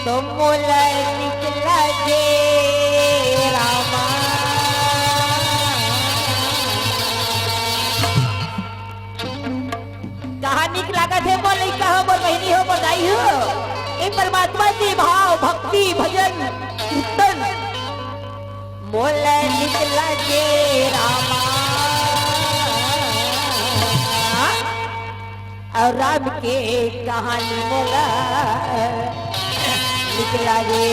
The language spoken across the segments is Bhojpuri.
तो मोला निकला जे रामा। कहा निकला थे बोले कहा बोल बहनी हो बधाई हो ये परमात्मा से भाव भक्ति भजन कीर्तन मोला निकला जे रामा। और राम के कहानी मोला निकला रे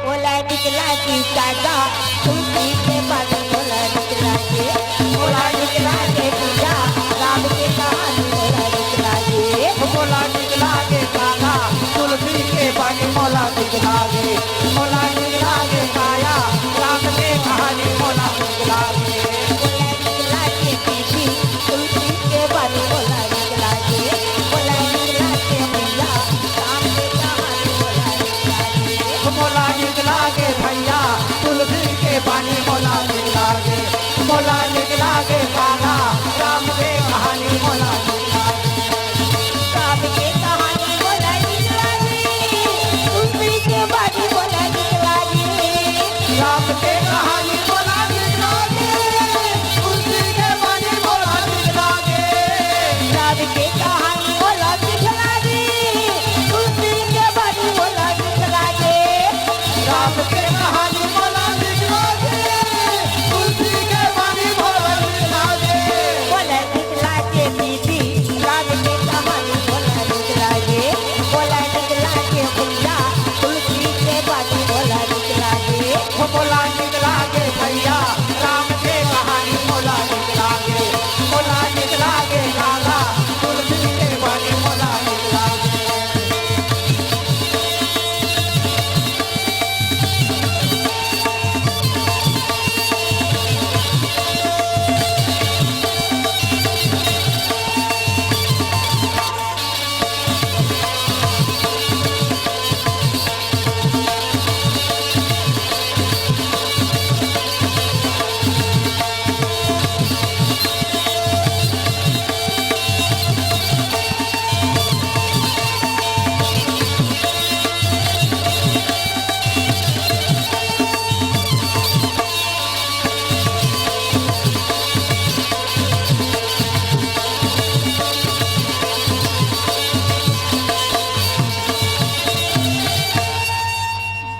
मोला निकला की कागा तुलसी के पास मोला निकला रे मोला निकला के पूजा राम के कहानी मोला निकला रे मोला निकला के कागा तुलसी के पानी मोला निकला रे मोला निकला के काया राम के कहानी मोला निकला रे मोला निकला के पीछी तुलसी के पानी मोला निकला रे मोला निकला के भैया राम के कहानी मोला निकला रे मोला निकला के भैया तुलसी के पानी मोला निकला रे मोला निकला के कागा राम के कहानी मोला निकला रे राम के कहानी मोला निकला रे तुलसी के पानी मोला निकला रे राम के कहानी मोला निकला रे तुलसी के पानी मोला निकला रे राम के कहानी मोला निकला रे तुलसी के पानी मोला निकला रे राम के कहानी मोला निकला रे तुलसी के पानी मोला निकला रे मोला निकला के दीदी राम के कहानी मोला निकला रे मोला निकला के भैया तुलसी के पानी मोला निकला रे मोला निकला के भैया राम के कहानी मोला निकला रे मोला निकला के कागा तुलसी के पानी मोला निकला रे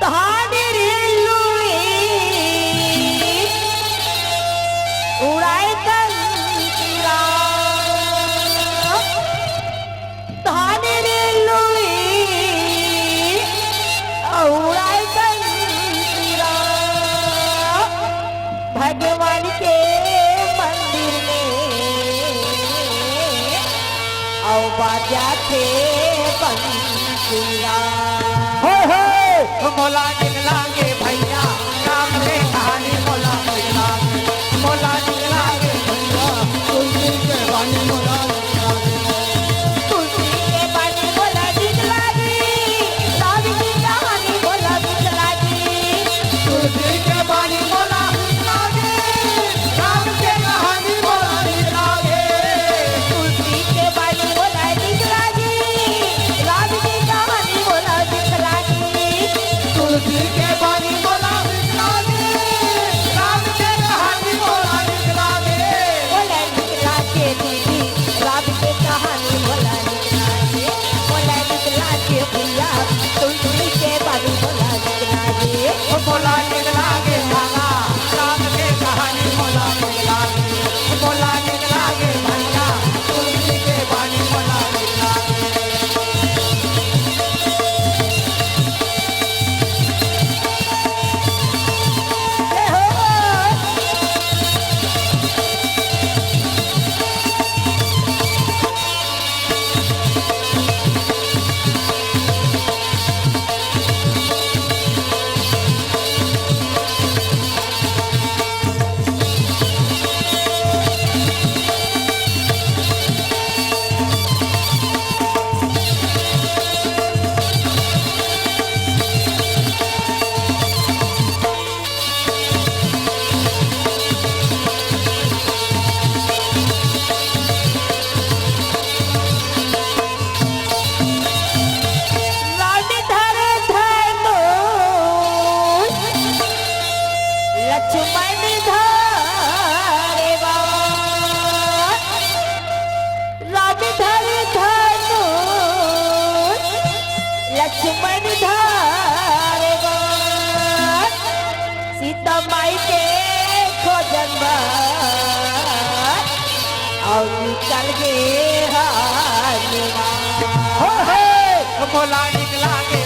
धानी रे लुई उड़ाए कंतीरा धानी रे लुई उड़ाए कंतीरा भगवान के मंदिर में औ बाजा थे बंसीरा। मोला निकला के भैया राम के कहानी मोला निकला रे मोला निकला के भैया तुलसी के पानी मोला निकला रे तुलसी के पानी मोला निकला रे राम की कहानी मोला निकला रे तुलसी के पानी मोला निकला रे राम के कहानी मोला निकला रे तुलसी के पानी मोला निकला रे राम की कहानी मोला निकला रे तुलसी के पानी मोला निकला रे राम के कहानी मोला निकला रे मोला निकला के दीदी राम चल गे हनुमान हो, मोला निकला के